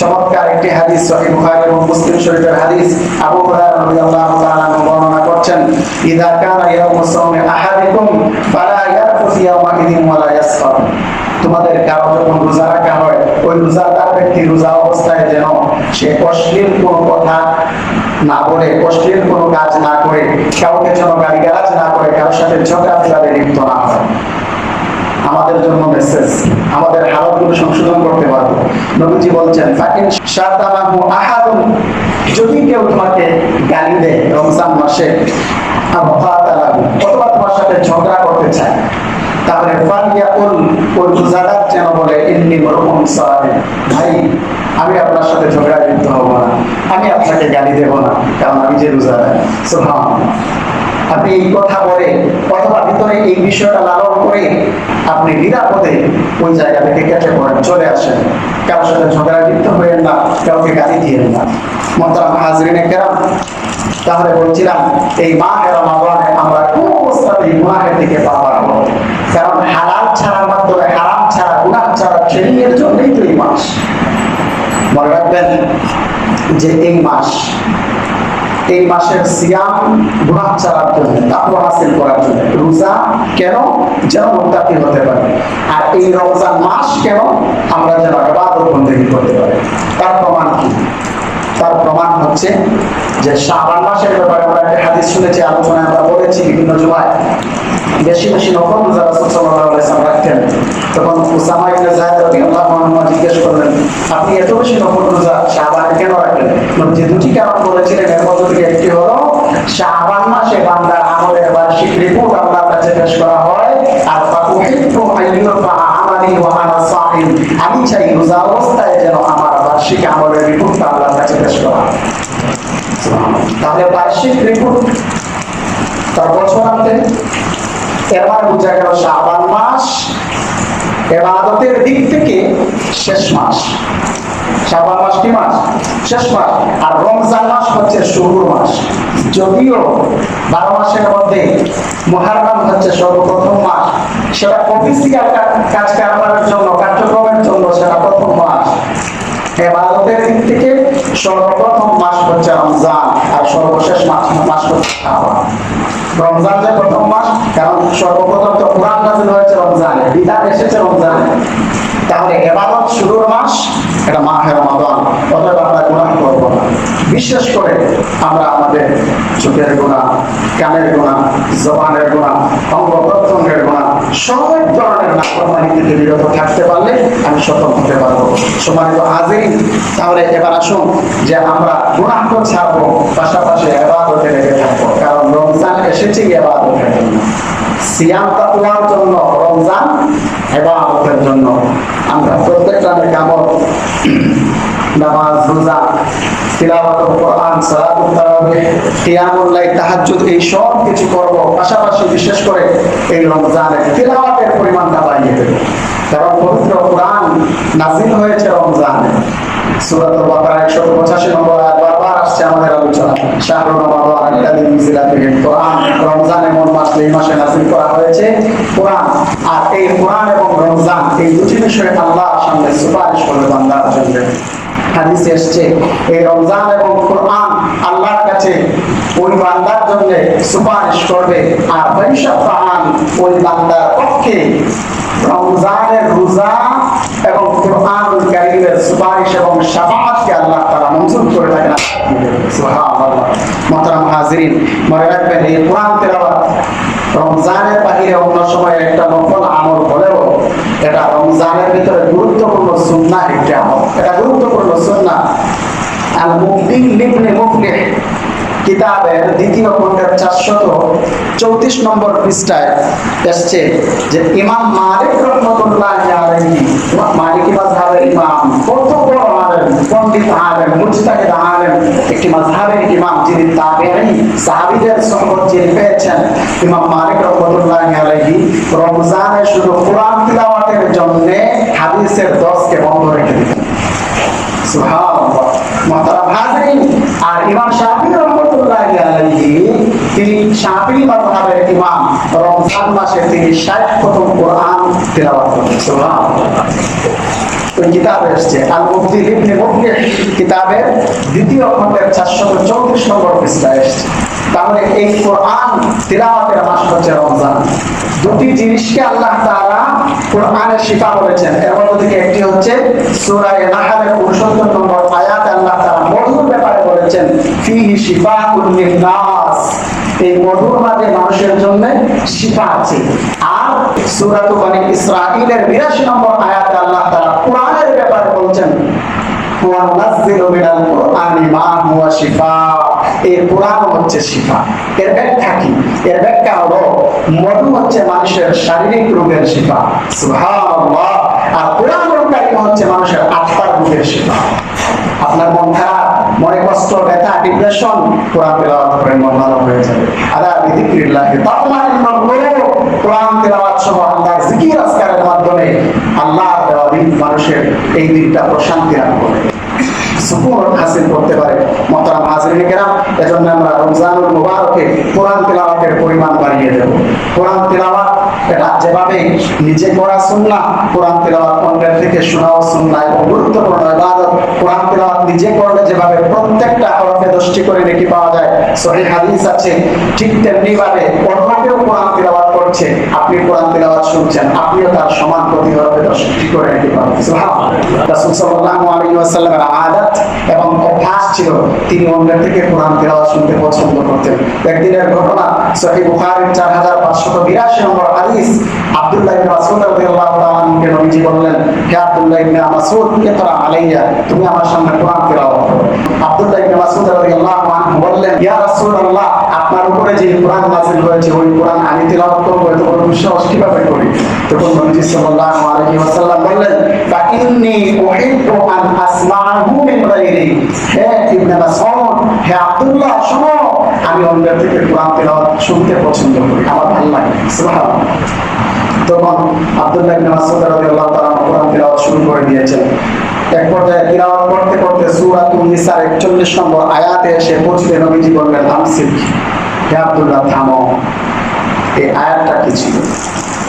চমৎকার একটি হাদিস, সহিহ বুখারী এবং মুসলিম শরীফের হাদিস, আবু হুরায়রা রাদিয়াল্লাহু তাআলা বর্ণনা করছেন, ইযা কানা ইয়াউমুস সাওমি আহাদিকুম ফালা ইয়ারফুস ইয়াওমা ইযিন ওয়ালা ইয়াসফার, তোমাদের কারো যখন রোজা রাখা হয়, ওই রোজাদার ব্যক্তি রোজা অবস্থায় যেন সে অশ্লীল কোনো কথা না বলে, অশ্লীল কোনো কাজ না করে, কাউকে যেন গালিগালাজ না করে, কারোর সাথে ঝগড়া ফেলাতে লিপ্ত না হয়। আমাদের জন্য মেসেজ, আমাদের হালতগুলো সংশোধন করতে পারবো। নবীজি বলছেন, ফাকিন শাতামাহু আহাদুন, যদি কেউ তোমাকে গালি দেয় রমজান মাসে, অথবা তোমার সাথে ঝগড়া করতে চায়, তাহলে ফালিয়াকুল, ওই রোজাদার যেন বলে, ইন্নী মারউম সাইম, ভাই আমি আপনার সাথে ঝগড়ায় লিপ্ত হব না, আমি আপনাকে গালি দেব না, কারণ আমি যে রোজাদার। সুবহানাল্লাহ। আপনি এই কথা বলে অথবা ভিতরে এই বিষয়টা লালন করে আপনি নিরাপদে ওই জায়গা থেকে কেটে পড়েন, চলে আসেন, কারোর সাথে ঝগড়া লিপ্ত হইয়েন না, কাউকে গালি দিয়েন না। মোহতারাম হাজরিনে কেরাম, তাহলে বলছিলাম এই মাহে রমাদানে আমরা কোন অবস্থাতেই গুনাহের দিকে পা বাড়াবো, কারণ হালাল ছাড়ার মাধ্যমে, হারাম ছাড়া, গুনাহ ছাড়া ট্রেনিং এর জন্যই তো এই মাস। মনে রাখবেন যে এই মাসের সিয়াম গুনাহ ছাড়ার জন্য, তাকওয়া হাসিল করার জন্য। রোজা কেন? যেন মুত্তাকি হতে পারে। আর এই রমজান মাস কেন? আমরা যেন ইবাদত বন্দেগী করতে পারি। তার প্রমাণ কি? তার প্রমাণ হচ্ছে যে শাবান মাসের ব্যাপারে আমরা একটা হাদিস শুনেছি, আলোচনায় আমরা বলেছি বিভিন্ন জুমায়, বেশি বেশি নফল রোজা রাসূল সাল্লাল্লাহু আলাইহি ওয়াসাল্লাম রাখতেন। তখন উসামা ইবনে যায়েদ রাদিয়াল্লাহু আনহু জিজ্ঞেস করলেন, আপনি এত বেশি নফল রোজা শাবানে কেন রাখলেন? নবীজি দুটি কারণ বলেছিলেন, এর মধ্যে থেকে একটি হলো শাবান মাসে বান্দার আমলের বার্ষিক রিপোর্ট আল্লাহর কাছে পেশ করা হয়, আর ফাতুহিব্বু আইয়ুরফা আমালি ওয়া আনা সাইম, আমি চাই রোজা অবস্থায় যেন আমার বার্ষিক আমলের রিপোর্টটা আল্লাহর কাছে পেশ করা হয়। তাহলে বার্ষিক রিপোর্ট তার বছরান্তে, এবার বোঝা গেল শাবান মাস ইবাদতের দিক থেকে শেষ মাস। শাবান মাস কি মাস? শেষ মাস। আর রমজান মাস হচ্ছে শুরুর মাস। যদিও 12 মাসের মধ্যে মুহররম হচ্ছে সর্বপ্রথম মাস, সেটা অফিসিয়াল কাজ কারবারের জন্য, কার্যক্রমের জন্য সেটা প্রথম মাস। ইবাদতের দিক থেকে সর্বপ্রথম মাস হচ্ছে রমজান, আর সর্বশেষ মাস হচ্ছে শাবান। রমজান যে প্রথম মাস, কারণ সর্বপ্রথম তো কোরআন নাযিল হয়েছে রমজানে, বিধান এসেছে রমজানে। তাহলে ইবাদত শুরুর মাস এটা মাহে রমাদান। অতএব আমরা গুনাহ করব না। বিশেষ করে আমরা আমাদের চোখের গুনাহ, কানের গুনাহ, জবানের গুনাহ, অঙ্গ প্রত্যঙ্গের গুনাহ, সব ধরনের নাফরমানি থেকে বিরত থাকতে পারলে আমি সফল হতে পারবো। সম্মানিত হাজিরিন, তাহলে এবার আসুন যে আমরা গুনাহ তো ছাড়বো, পাশাপাশি ইবাদতে লেগে থাকবো, কারণ রমজান এসেছে ইবাদতের জন্য। সিয়াম তাকওয়ার জন্য, রমজান ইবাদতের জন্য। আমরা প্রত্যেকটা আমল, নামাজ, রোজা, তিলাওয়াতুল কোরআন, সালাতুত তারাবিহ, কিয়ামুল লাইল, তাহাজ্জুদ, এই সব কিছু করব। পাশাপাশি বিশেষ করে এই রমজানে তিলাওয়াতের পরিমাণটা বাড়িয়ে দেব, কারণ পবিত্র কোরআন নাযিল হয়েছে রমজানে। সূরাতুল বাকারা 185 নম্বর আয়াত বারবার আসছে আমাদের আলোচনা, শাহরুর রমাদান আল্লাযী উনজিলা ফীহিল কোরআন। রমজান এমন মাস, এই মাসে নাযিল করা হয়েছে কোরআন। আর এই কোরআন এবং রমজান, এই দুটি বিষয়ে আল্লাহর সামনে সুপারিশ করবে বান্দার জন্য। হাদিসে এসেছে এই রমজান এবং কোরআন আল্লাহর কাছে ওই বান্দার জন্য সুপারিশ করবে, আর পরিশাফাআন, ওই বান্দার পক্ষে রমজানের রোজা এবং কোরআনুল কারীমের সুপারিশ এবং শাফাআতকে আল্লাহ তাআলা মঞ্জুর করে থাকেন। সুবহানাল্লাহ। মুহতারাম হাজিরিন, মনে রাখবেন এই কোরআন তেলাওয়াত রমজানের বাহিরে অন্য সময় একটা নফল আমল হলেও এটা রমজানের ভিতরে গুরুত্বপূর্ণ সুন্নাহ একটা আমল। এটা গুরুত্বপূর্ণ সুন্নাহ। আল মুফলিহ ইবনে মুফলিহ কিতাবের দ্বিতীয় খণ্ডের 434 নম্বর পৃষ্ঠায় এসেছে যে ইমাম মালিক রাহমাতুল্লাহি আলাইহি, মালিকি মাযহাবের ইমাম, কত বড় আলেম, পণ্ডিত আলেম, মুজতাহিদ আলেম, একটি মাযহাবের ইমাম, যিনি তাবেঈ, সাহাবীদের সুহবত যিনি পেয়েছেন, ইমাম মালিক রাহমাতুল্লাহি আলাইহি রমজানে শুধু কোরআন তিলাওয়াতের জন্য হাদিসের 10কে বন্ধ রেখে দিতেন। সুবহানাল্লাহ। মুহতারাম হাজিরিন, আর ইমাম শাফিঈ রাহমাতুল্লাহি আলাইহি, তিনি শাফিঈ মাযহাবের ইমাম, রমজান মাসে তিনি 60 খতম কোরআন তেলাওয়াত করেন। সুবহানাল্লাহ। ওই কিতাবে এসেছে আল মুফতি ইবনে মুফলিহ কিতাবের দ্বিতীয় খণ্ডের 434 নম্বর পৃষ্ঠায় এসেছে। তাহলে এই কোরআন তিলাওয়াতের মাস হচ্ছে রমজান। দুটি জিনিসকে আল্লাহ তাআলা কোরআনে শিফা বলেছেন। এর মধ্যে থেকে একটি হচ্ছে সূরা নাহলের 69 নম্বর আয়াতে আল্লাহ তাআলা মধুর ব্যাপারে বলেছেন, ফিহি শিফাউন লিন-নাস, এই মধুর মাঝে মানুষের জন্য শিফা আছে। আর সূরা বনী ইসরাঈলের 82 নম্বর আয়াতে আল্লাহ তাআলা কোরআনের ব্যাপারে বলছেন, ওয়া নাযিলু মিনাল কুরআনি মা হুয়া শিফা, এই কোরআন হচ্ছে শিফা। এর ব্যাখ্যা কি? এর ব্যাখ্যা হলো মধু হচ্ছে মানুষের শারীরিক রোগের শিফা, সুবহানাল্লাহ। আর কোরআনুল কারীম হচ্ছে মানুষের আত্মার রোগের শিফা। আপনার মন খারাপ, মনে কষ্ট, ব্যথা, ডিপ্রেশন, কোরআন তেলাওয়াত করে মন ভালো হয়ে যাবে। আলা বিযিকরিল্লাহি তাতমাইন্নুল কুলুব, কোরআন তেলাওয়াত সহ আল্লাহর জিকির আজকারের মাধ্যমে আল্লাহর দেওয়া দিন মানুষের এই দিনটা প্রশান্তি লাভ করে, সুকুন হাসিল করতে পারে। মোহতারাম হাজিরিন কেরাম, এজন্য আমরা রমজানুল মুবারকে কোরআন তেলাওয়াতের পরিমাণ বাড়িয়ে দেব। কোরআন তেলাওয়াত এটা যেভাবে নিজে করা সুন্নাহ, কোরআন তেলাওয়াত অন্যের থেকে শোনাও সুন্নাহ এবং গুরুত্বপূর্ণ ইবাদত। কোরআন তেলাওয়াত নিজে করলে যেভাবে প্রত্যেকটা হরফে 10টি করে নেকি পাওয়া যায়, সহিহ হাদিস আছে, ঠিক তেমনি ভাবে অন্য কেউ কোরআন তেলাওয়াত করছে, আপনি কোরআন তেলাওয়াত শুনছেন, আপনিও তার সমান প্রতি হরফে 10টি করে নেকি পাবেন। সুবহানাল্লাহ। রাসূল সাল্লাল্লাহু আলাইহি ওয়াসাল্লামের আদত এবং অভ্যাস ছিল, তিনি অন্যের থেকে কোরআন তেলাওয়াত শুনতে পছন্দ করতেন। একদিনের ঘটনা, সহিহ বুখারীর 4582 নম্বর হাদিস, আব্দুল্লাহ ইবনে মাসউদ রাদিয়াল্লাহু তাআলা আনহুকে নবীজি বললেন, হে আব্দুল্লাহ ইবনে মাসউদ, ইকরা আলাইয়া, তুমি আমার সামনে কোরআন তেলাওয়াত করো। আব্দুল্লাহ ইবনে মাসউদ রাদিয়াল্লাহু আনহু বললেন, ইয়া রাসূলুল্লাহ, আপনার উপরে যে কোরআন নাযিল হয়েছে ওই কোরআন আমি তেলাওয়াত করব, এত বড় দুঃসাহস কিভাবে করি? তখন নবীজি সাল্লাল্লাহু আলাইহি ওয়াসাল্লাম বললেন, ফা ইন্নী উহিব্বু আন আসমা'হু মিন গায়রি, হে ইবনে মাসউদ, হে আব্দুল্লাহ, শোনো, আমি অন্যের থেকে কোরআন তেলাওয়াত শুনতে পছন্দ করি, আমার ভালো লাগে। সুবহানাল্লাহ। তখন আব্দুল্লাহ ইবনে মাসউদ রাদিয়াল্লাহু তাআলা কোরআন তেলাওয়াত শুরু করে দিয়েছেন। এক পর্যায়ে তিলাওয়াত করতে করতে সূরাতুন নিসার 41 নম্বর আয়াতে এসে পৌঁছলে নবীজি বললেন, আমসিক, হে আব্দুল্লাহ, থামো। এই আয়াতটা কি ছিল?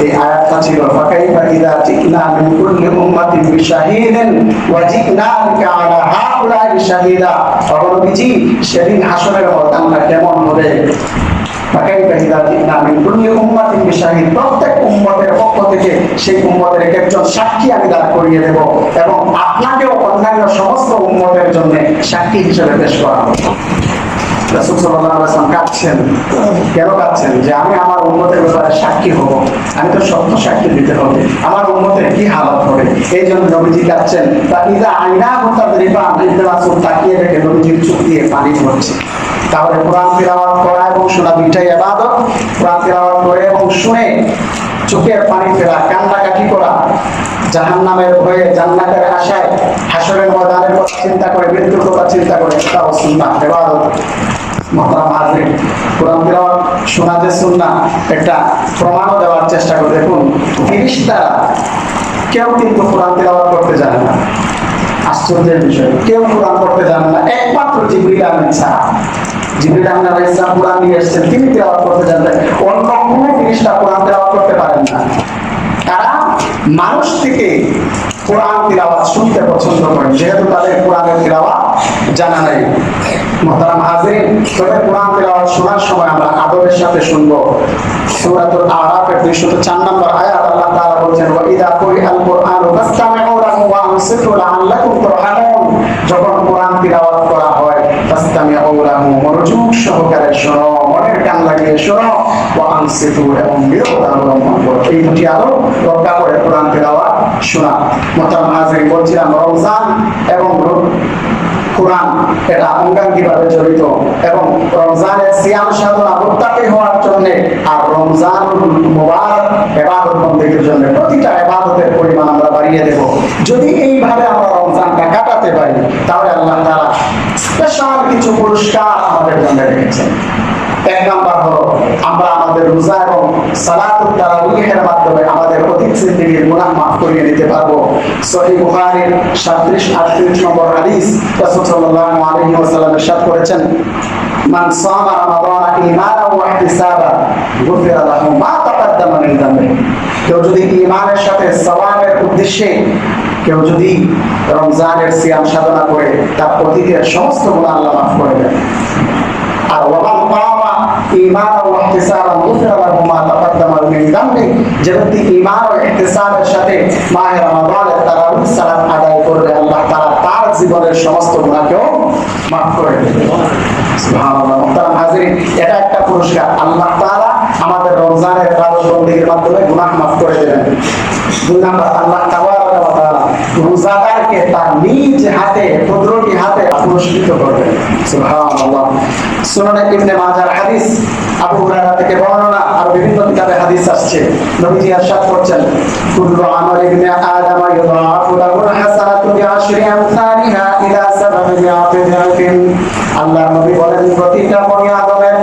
এই আয়াতটা ছিল, ফাকাইফা ইযা জি'না মিন কুল্লি উম্মাতিন বিশাহীদিন ওয়া জি'না বিকা আলা হাউলাই শাহীদা। নবীজি, সেদিন হাসরের ময়দানটা কেমন হবে? ফাকাইফা ইযা জি'না মিন কুল্লি উম্মাতিন বিশাহীদ, প্রত্যেক উম্মতের পক্ষ থেকে সেই উম্মতের একজন সাক্ষী আমি দাঁড় করিয়ে দেব এবং আপনাকেও অন্যান্য সমস্ত উম্মতের জন্য সাক্ষী হিসেবে পেশ করা হবে। রাসূল সাল্লাল্লাহু আলাইহি ওয়াসাল্লাম কাঁদছেন। কেন কাঁদছেন? যে আমি আমার উম্মতের ব্যাপারে সাক্ষী হব, আমি তো সত্য সাক্ষী দিতে হবে, আমার উম্মতের কি হালত হবে, এই জন্য নবীজি কাঁদছেন। তা ইযা আইনাহু তাদরিবান, ইবনে মাসউদ তাকিয়ে দেখে নবীজির চোখ দিয়ে পানি ঝরছে। তাহলে কোরআন তেলাওয়াত করা এবং শোনা দুইটাই ইবাদত। কোরআন তেলাওয়াত করে এবং শুনে চোখের পানি ফেলা, কান্নাকাটি করা, জাহান্নামের ভয়ে, জান্নাতের আশায়, হাসরের ময়দানের কথা চিন্তা করে, মৃত্যুর কথা চিন্তা করে, এটাও সুন্নাহ ইবাদত। মোহতারাম হাজিরিন, কোরআন তেলাওয়াত শোনা যে সুন্নাহ, একটা প্রমাণও দেওয়ার চেষ্টা করে। দেখুন, ফেরেশতারা কেউ কিন্তু কোরআন তেলাওয়াত করতে জানে না। আশ্চর্যের বিষয়, কেউ কোরআন পড়তে জানে না, একমাত্র জিবরিল আমিন ছাড়া। জিবরিল আমিন আলাইহিস সালাম কোরআন নিয়ে এসেছেন, তিনি তেলাওয়াত করতে জানেন, অন্য কোনো ফেরেশতা কোরআন তেলাওয়াত করতে পারেন না। তারা মানুষ থেকে কোরআন তিলাওয়াত শুনতে পছন্দ করেন, যেহেতু তাদের কোরআনের তিলাওয়াত জানা নাই। মোহতারাম হাজিরিন, তবে কোরআন তিলাওয়াত শোনার সময় আমরা আদবের সাথে শুনবো। সূরাতুল আরাফের 204 নম্বর আয়াত আল্লাহ তাআলা বলেন, ওয়া ইযা কুরিআল কুরআনু ফাসতামিউ লাহু ওয়া আনসিতু লাআল্লাকুম তুরহামুন, যখন কোরআন তিলাওয়াত করা হয়, ফাসতামিউ লাহু, মনোযোগ সহকারে শোনো, মনের কান লাগিয়ে শোনো, ওয়া আনসিতু, এবং বিরত অবলম্বন করো। এই দুটি আদব রক্ষা করে কোরআন তিলাওয়াত শোনা। মোহতারাম হাজিরিন, বলছিলাম রমজান এবং কোরআন এটা অঙ্গাঙ্গিভাবে জড়িত, এবং রমজানের সিয়াম সাধনা মুত্তাকি হওয়ার জন্য আর রমজান মুবারক ইবাদত বন্দেগীর জন্য প্রতিটা ইবাদতের পরিমাণ আমরা বাড়িয়ে দেব। যদি এইভাবে আমরা রমজানটা কাটাতে পারি, তাহলে আল্লাহ তাআলা স্পেশাল কিছু পুরস্কার আমাদের জন্য রেখেছেন। এক নাম্বার হলো, আমরা আমাদের রোজা এবং সালাতুত তারাবিহের মাধ্যমে আমাদের অতীত জিন্দেগীর গুনাহ মাফ করিয়ে নিতে পারবো। সহিহ বুখারীর 37-38 নম্বর হাদিস, রাসূল সাল্লাল্লাহু আলাইহি ওয়াসাল্লাম ইরশাদ করেছেন, মান সামা রমাদান ঈমানান ওয়া ইহতিসাবান গুফিরা লাহু মা তাকাদ্দামা মিন যামবি। কেউ যদি ঈমানের সাথে সওয়াবের উদ্দেশ্যে কেউ যদি রমজানের সিয়াম সাধনা করে, তার অতীতের সমস্ত গুনাহ আল্লাহ মাফ করে দেন। আর ওয়ামান কামা ঈমানান ওয়া ইহতিসাবান গুফিরা লাহু মা তাকাদ্দামা মিন যামবি। যে ব্যক্তি ঈমান ও ইহতিসাবের সাথে মাহে রমাদানের তারাবিহ সালাত আদায় করবে, আল্লাহ তাআলা তার জীবনের সমস্ত গুনাহকেও মাফ করে দেবেন। সুবহানাল্লাহ। মুহতারাম হাজিরিন, এটা একটা পুরস্কার। আল্লাহ তাআলা আমাদের রমজানের ইবাদত বন্দেগীর মাধ্যমে গুনাহ মাফ করে দেবেন। দুই নাম্বার, আল্লাহ তাবারাকা ওয়া তাআলা রোজাদারকে তার নিজ হাতে, কুদরতি হাতে পুরস্কৃত করবেন। সুবহানাল্লাহ। সুনানে ইবনে মাজার হাদিস, আবু হুরায়রা থেকে বর্ণনা, আর বিভিন্ন কিতাবে হাদিস আসছে। নবীজি ইরশাদ করছেন, কুল্লু আমালি ইবনে আদম ইউদাআফু লাহুল হাসানাতু বিআশরি আমসালিহা ইলা 700 দিরহাম। আল্লাহর নবী বলেন, প্রতিটা বনি আদমের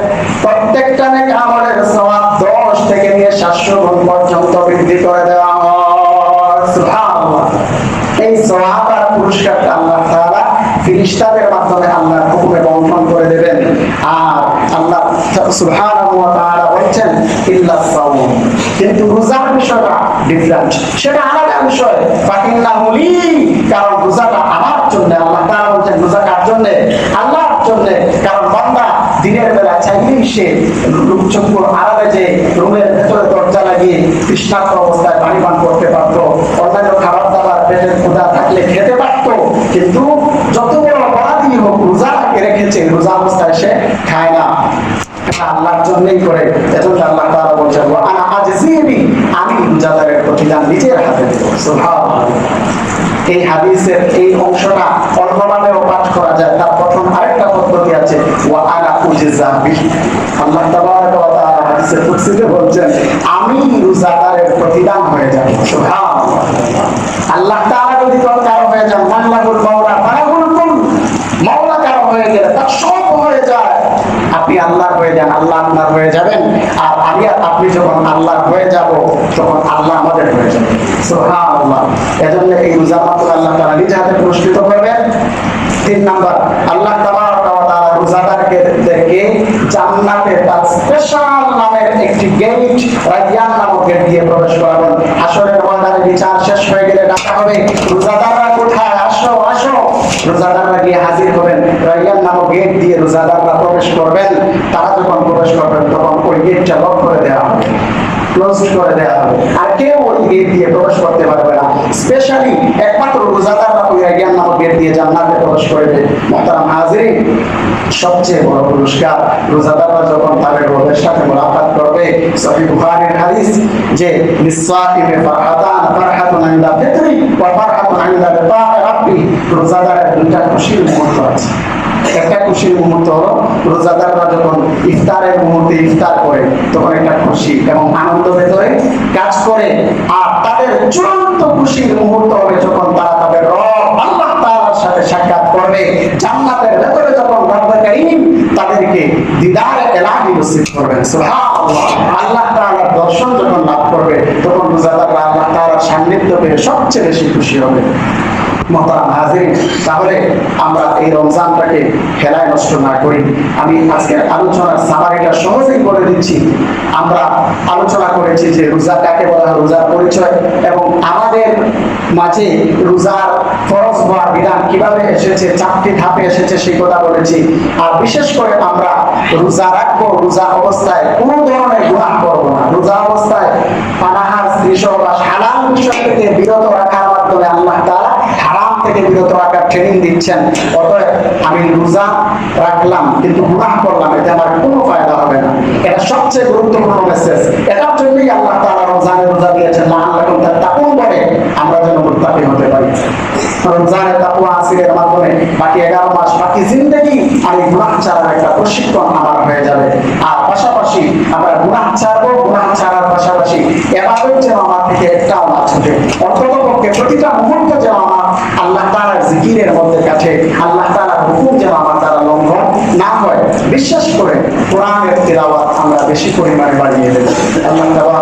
প্রত্যেকটা নেক আমলের সওয়াব 10 থেকে নিয়ে 700 গুণ পর্যন্ত বৃদ্ধি করে দেওয়া হয়। সুবহানাল্লাহ। এই সওয়াব আর পুরস্কারটা আল্লাহ তাআলা ফেরেশতাদের মাধ্যমে আল্লাহর হুকুমে বন্টন করে দেবেন। আর আল্লাহ সুবহানাহু ওয়া তাআলা বলেন, ইল্লা সাওম, কিন্তু রোজার বিষয়টা ডিফারেন্ট, সেটা আলাদা বিষয়। ফাকিন্নাহু লি, কারণ রোজাটা আমার জন্য। আল্লাহ তাআলা বলেন, রোজা কার জন্য? আল্লাহর জন্য। কারণ বান্দা দিনের বেলা চাইলেই সে চক্ষুর আড়ালে যে রুমের ভেতরে দরজা লাগিয়ে তৃষ্ণার্ত অবস্থায় পানি পান করতে পারত, অন্যান্য খাবার দাবার পেটের ক্ষুধা থাকলে খেতে পারত, কিন্তু যত বড় অপরাধী হোক রোজা রেখেছে, রোজা অবস্থায় সে খায় না। আল্লাহর জন্যই করে। এজন্য আল্লাহ তাআলা বলেন, ওয়া আনা আজজিবি, আমি রোজাদারের প্রতিদান নিজের হাতে দেব। সুবহানাল্লাহ। এই হাদিসের এই অংশটা অন্যভাবেও পাঠ করা যায়। তার প্রথম আরেকটা পদ্ধতি আছে, ওয়া আনা উজজা বিহি। আল্লাহ তাবারাকা ওয়া তাআলা হাদিসে কুদসিতে বলেন, আমি রোজাদারের প্রতিদান হয়ে যাব। সুবহানাল্লাহ। আল্লাহ তাআলা যদি কারো হয়ে যান, মাল্লাহুল মাওলা ফালাহুল কুল, মাওলা কারো হয়ে গেলে তার সব হয়ে যায়। আপনি আল্লাহর হয়ে যান, আল্লাহ আপনার হয়ে যাবেন। আর আমি আর আপনি যখন আল্লাহর হয়ে যাব, তখন আল্লাহ আমাদের হয়ে যাবে। সুবহানাল্লাহ। এজন্য এই রোজার মাধ্যমে আল্লাহ তাআলা নিজ হাতে পুরস্কৃত করবেন। 3 নাম্বার, আল্লাহ তাবারাকা ওয়া তাআলা রোজাদারদেরকে জান্নাতের তার স্পেশাল নামের একটি গেট, রায়্যান নামক গেট দিয়ে প্রবেশ করাবেন। হাসরের ময়দানে বিচার শেষ হয়ে গেলে ডাকা হবে, রোজাদাররা কোথায়? আসো আসো। রোজাদাররা গিয়ে হাজির হবেন। রায়্যান নামক গেট দিয়ে রোজাদাররা প্রবেশ করবেন। তারা যখন প্রবেশ করবেন, তখন ওই গেটটা লক করে দেওয়া হবে, ক্লোজ করে দেওয়া হবে। আর কেউ ওই গেট দিয়ে প্রবেশ করতে পারবে না। স্পেশালি একমাত্র রোজাদাররা ওই রায়্যান নামক গেট দিয়ে জান্নাতে প্রবেশ করবে। মুহতারাম হাজিরিন, সবচেয়ে বড় পুরস্কার রোজাদাররা যখন তাদের রবের সাথে মুলাকাত করবে। সহিহ বুখারীর হাদিস, যে লিসাইমি ফারহাতান, ফারহাতুন ইনদা ফিতরি ওয়া ফারহাতুন ইনদা লিকাই রাব্বি। রোজাদারের দুইটা খুশির মুহূর্ত আছে। একটা খুশির মুহূর্ত হলো রোজাদাররা যখন ইফতারের মুহূর্তে ইফতার করে, তখন একটা খুশি এবং আনন্দ ভেতরে কাজ করে। আর তাদের চূড়ান্ত খুশির মুহূর্ত হবে যখন তারা তাদের রব আল্লাহ তাআলার সাথে সাক্ষাৎ করবে। জান্নাতের ভেতরে যখন রব্বে কারীম তাদেরকে দিদারে ইলাহি নসিব করবেন। সুবহানাল্লাহ। আল্লাহ তাআলার দর্শন যখন লাভ করবে, তখন রোজাদাররা আল্লাহ তাআলার সান্নিধ্য পেয়ে সবচেয়ে বেশি খুশি হবে। মুহতারাম হাজিরিন, তাহলে আমরা এই রমজানটাকে খেলায় নষ্ট না করি। আমি আজকের আলোচনার সামারিটা সহজেই বলে দিচ্ছি। আমরা আলোচনা করেছি যে রোজা কাকে বলা হয়, রোজার পরিচয়, এবং আমাদের মাঝে রোজার ফরজ হওয়ার বিধান কিভাবে এসেছে, 4টি ধাপে এসেছে সেই কথা বলেছি। আর বিশেষ করে আমরা রোজা রাখবো, রোজা অবস্থায় কোনো ধরনের গুনাহ করবো না। রোজা অবস্থায় পানাহার, স্ত্রীসহ বা হালাল বিষয় থেকে বিরত রাখার মাধ্যমে আল্লাহ তাআলা হারাম থেকে বিরত রাখার ট্রেনিং দিচ্ছেন। অতএব আমি রোজা রাখলাম কিন্তু গুনাহ করলাম, এতে আমার কোনো ফায়দা হবে না। এটা সবচেয়ে গুরুত্বপূর্ণ মেসেজ। এটার জন্যই আল্লাহ তাআলা রমজানে রোজা দিয়েছেন, লাআল্লাকুম তাত্তাকুন বলে আমরা যেন মুত্তাকি হতে পারি। রমজানের তাকওয়া হাসিলের মাধ্যমে বাকি 11 মাস, বাকি জিন্দেগি আমি গুনাহ ছাড়ার একটা প্রশিক্ষণ আমার হয়ে যাবে। আর পাশাপাশি আমরা গুনাহ ছাড়বো, গুনাহ ছাড়ার পাশাপাশি ইবাদত যেন আমার থেকে একটাও না ছুটে। অন্ততপক্ষে প্রতিটা মুহূর্ত যেন আমার আল্লাহ তাআলার জিকিরের মধ্যে কাছে, আল্লাহ তাআলার হুকুম যেন আমার দ্বারা লঙ্ঘন না হয়। বিশেষ করে কোরআনের তিলাওয়াত আমরা বেশি পরিমাণে বাড়িয়ে দেব। আল্লাহ তাআলা